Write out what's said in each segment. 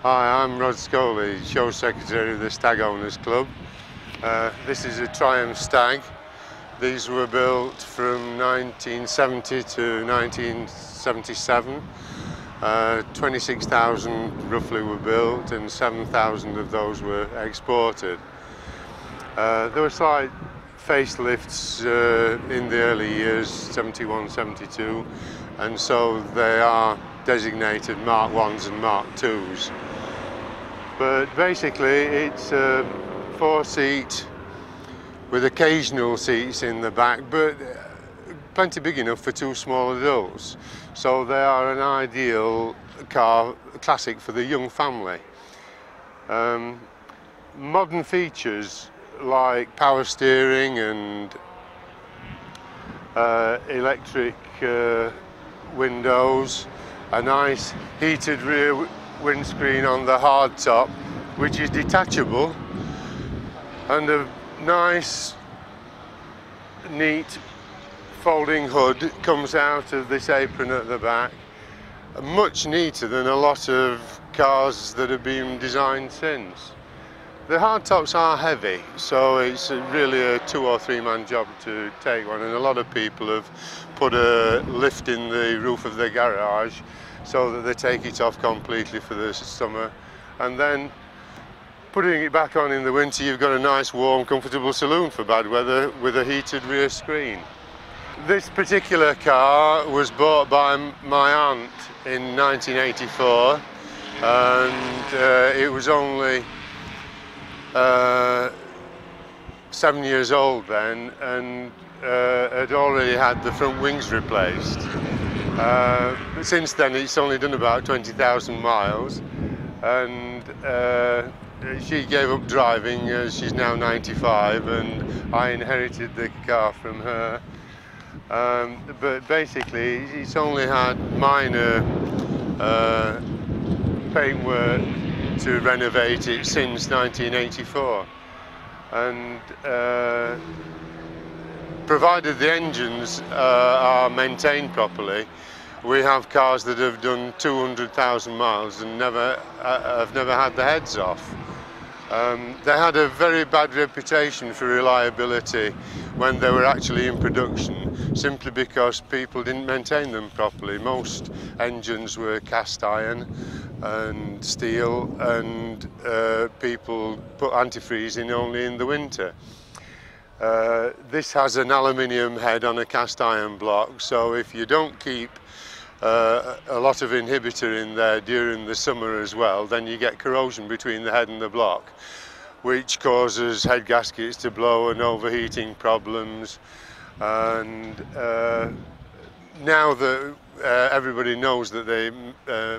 Hi, I'm Rod Scoley, show secretary of the Stag Owners Club. This is a Triumph Stag. These were built from 1970 to 1977. 26,000 roughly were built and 7,000 of those were exported. There were slight facelifts in the early years, 71, 72, and so they are designated Mark 1s and Mark 2s. But basically it's a 4-seat with occasional seats in the back, but plenty big enough for 2 small adults. So they are an ideal car, classic for the young family. Modern features like power steering and electric windows, a nice heated rear windscreen on the hard top, which is detachable, and a nice neat folding hood comes out of this apron at the back, much neater than a lot of cars that have been designed since. The hardtops are heavy, so it's really a 2 or 3 man job to take one, and a lot of people have put a lift in the roof of their garage so that they take it off completely for the summer, and then putting it back on in the winter you've got a nice warm comfortable saloon for bad weather with a heated rear screen. This particular car was bought by my aunt in 1984, and it was only 7 years old then, and had already had the front wings replaced. Since then it's only done about 20,000 miles, and she gave up driving as she's now 95, and I inherited the car from her. But basically it's only had minor paintwork to renovate it since 1984, and provided the engines are maintained properly, we have cars that have done 200,000 miles and have never had the heads off. They had a very bad reputation for reliability when they were actually in production, simply because people didn't maintain them properly. Most engines were cast iron and steel, and people put antifreeze in only in the winter. This has an aluminium head on a cast iron block, so if you don't keep a lot of inhibitor in there during the summer as well, then you get corrosion between the head and the block, which causes head gaskets to blow and overheating problems. And now that everybody knows that they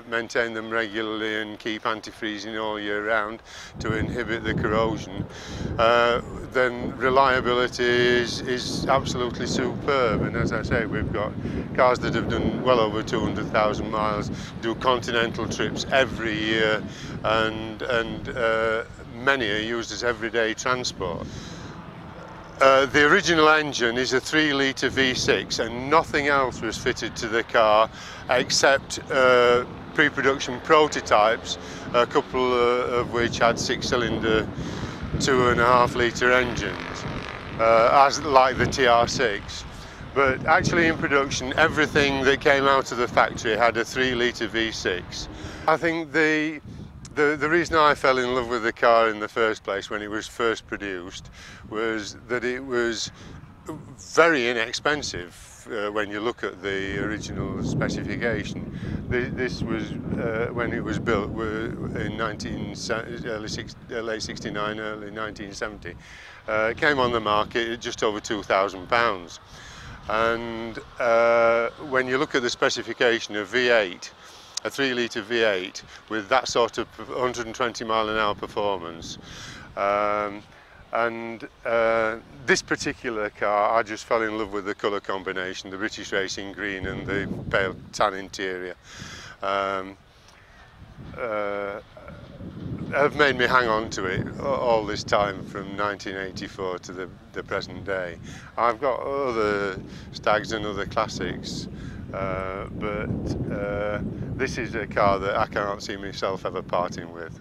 maintain them regularly and keep antifreezing all year round to inhibit the corrosion, then reliability is absolutely superb. And as I say, we've got cars that have done well over 200,000 miles, do continental trips every year, and many are used as everyday transport. The original engine is a 3-litre V6, and nothing else was fitted to the car except pre-production prototypes, a couple of which had 6-cylinder 2.5-litre engines, as like the TR6. But actually in production, everything that came out of the factory had a 3-litre V6. I think the reason I fell in love with the car in the first place when it was first produced was that it was very inexpensive when you look at the original specification. This was, when it was built, in late 69, early 1970, it came on the market at just over £2,000. And when you look at the specification of V8, a 3-litre V8 with that sort of 120 mile an hour performance, and this particular car, I just fell in love with the colour combination, the British Racing Green and the pale tan interior, have made me hang on to it all this time from 1984 to the present day. I've got other Stags and other classics, but this is a car that I cannot see myself ever parting with.